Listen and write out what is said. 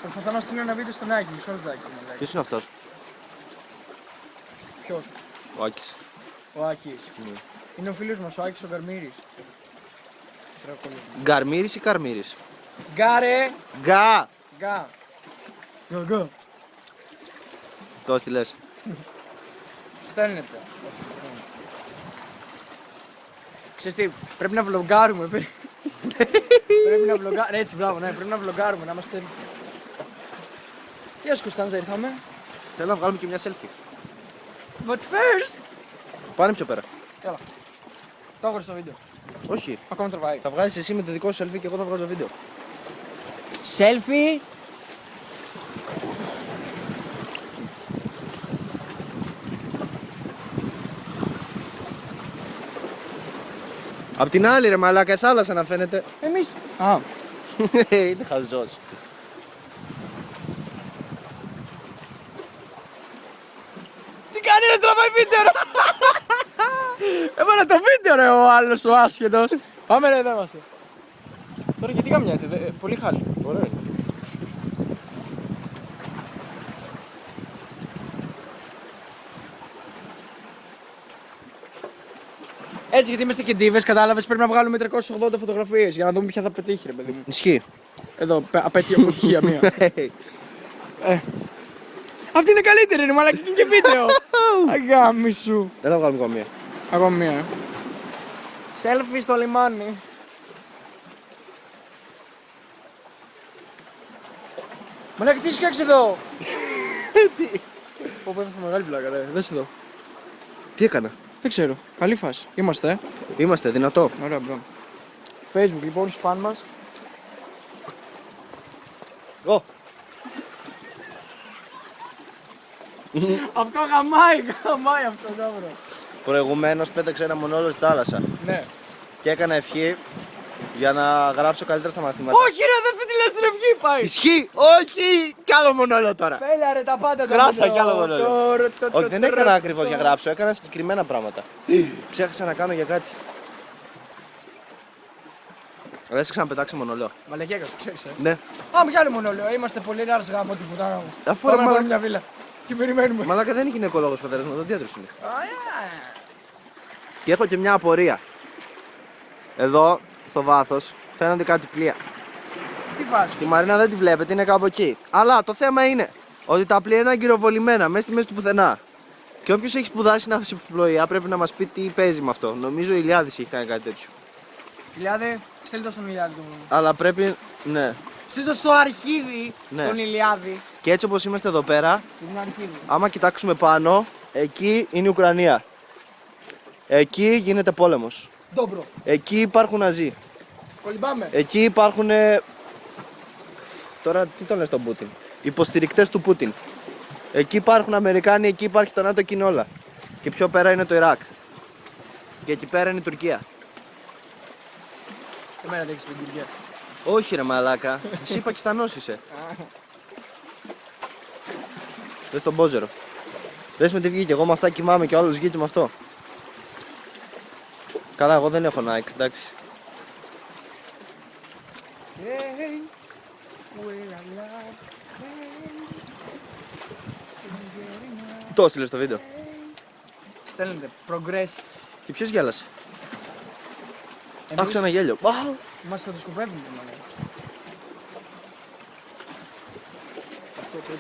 Προσπαθώ να στείλω ένα βίντεο στον Άκη, μισό λεπτάκι. Ποιος είναι αυτός? Ποιος? Ο Άκης. Ο Άκης. Είναι ο φίλος μας, ο Άκης ο Γκαρμύρης. Γκαρμύρης ή Καρμύρης? Γκάρε! Γκά! Γκά! Γκά! Το στείλες. Στέλνετε. Ξέρεις τι, πρέπει να βλογκάρουμε. Πρέπει να βλογκάρουμε. Έτσι, μπράβο, ναι, πρέπει να βλογκάρουμε, να είμαστε. Γεια σου Κωνσταντζα, ήρθαμε. Θέλω να βγάλουμε και μια selfie. But first. Πάνε πιο πέρα. Έλα. Το έχω στο βίντεο. Όχι. Ακόμα τραβάει. Θα βγάζεις εσύ με το δικό σου selfie και εγώ θα βγάζω βίντεο. Selfie. Απ' την άλλη ρε μαλάκα, η θάλασσα να φαίνεται. Εμείς. Α. Είναι χαζός. Τι κάνει να τραβάει βίντεο ρε. Έβαλα το βίντεο ρε ο άλλος ο άσχετος. Πάμε ρε, εδώ είμαστε. Τώρα γιατί καμιάτε, πολύ χάλι. Ωραία. Έτσι γιατί είμαστε και ντίβες, κατάλαβες, πρέπει να βγάλουμε 380 φωτογραφίες για να δούμε ποια θα πετύχει ρε παιδί μου. Ισχύει. Εδώ, απέτυχε αποτυχία μία. Αυτή είναι καλύτερη ρε μαλάκα, είναι και βίντεο. Αγάμι σου. Δεν θα βγάλουμε ακόμα μία. Ακόμα μία. Selfie στο λιμάνι. Μαλάκα τι φτιάξει εδώ. Τι. Πω πω έφυγε μεγάλη πλάκα ρε, δες εδώ. Τι έκανα? Δεν ξέρω, καλή φάση. Είμαστε, Είμαστε δυνατό. Ωραία, μπρο. Facebook λοιπόν, στους φαν μας. Ω. Αυτό γαμάει αυτό εδώ μπρο. Προηγουμένως πέταξε ένα μονόλογο στη θάλασσα Ναι. και έκανα ευχή για να γράψω καλύτερα στα μαθήματα. Όχι ρε, δεν θα τη λες την ευχή πάει. Ισχύει! Όχι! Κι άλλο μονόλογο τώρα! Πέλα ρε τα πάντα τα Γράφα βίντεο. κι άλλο μονόλογο. Όχι, δεν έκανα ακριβώς για γράψω. γράψω, έκανα συγκεκριμένα πράγματα. Ξέχασα να κάνω για κάτι. Δεν σε ξαναπετάξω μονόλογο. Μαλακέκα σου, ξέρεις Ναι. Πάμε κι άλλο μονόλαιο, είμαστε πολύ ράρες γάμο τίποτα. Αφού Πάμε ρε να μαλάκα. πάρουμε μια βίλα. Τι περιμένουμε. Μαλάκα δεν είναι γυναικολόγος πατέρας μου, οδοντίατρος είναι. Και έχω και μια απορία. Εδώ, στο βάθος, φαίνονται κάτι πλοία. Τι πας. Τη Μαρίνα δεν τη βλέπετε, είναι κάπου εκεί. Αλλά το θέμα είναι ότι τα πλοία είναι αγκυροβολημένα μέσα στη μέση του πουθενά. Και όποιος έχει σπουδάσει ναυσιπλοεία πρέπει να μας πει τι παίζει με αυτό. Νομίζω ο Ηλιάδης έχει κάνει κάτι τέτοιο. Ηλιάδε, στείλ' το στον Ηλιάδη του. Αλλά πρέπει. Ναι. Στείλ' το στο αρχίδι Ναι. τον Ηλιάδη. Και έτσι όπως είμαστε εδώ πέρα, Την αρχίδι. άμα κοιτάξουμε πάνω, εκεί είναι η Ουκρανία. Εκεί γίνεται πόλεμος. Ντόμπρο. Εκεί υπάρχουν Ναζί. Κολυμπάμε. Εκεί υπάρχουν. Τώρα τι το λες τον Πούτιν. Υποστηρικτές του Πούτιν. Εκεί υπάρχουν Αμερικάνοι, εκεί υπάρχει το ΝΑΤΟ, εκεί είναι όλα. Και πιο πέρα είναι το Ιράκ. Και εκεί πέρα είναι η Τουρκία. Εμένα δεν έχεις την Τουρκία. Όχι ρε μαλάκα, εσύ Πακιστανός είσαι. Δες τον Μπόζερο. Δες με τι βγήκε, εγώ με αυτά κοιμάμαι και ο άλλος βγήκε με αυτό. Καλά, εγώ δεν έχω Nike, εντάξει. Το έστειλες στο βίντεο. Στέλνετε, progress. Και ποιος γέλασε? Εμείς Άκουσα ένα γέλιο. μας κατασκοπεύουν. Αυτό το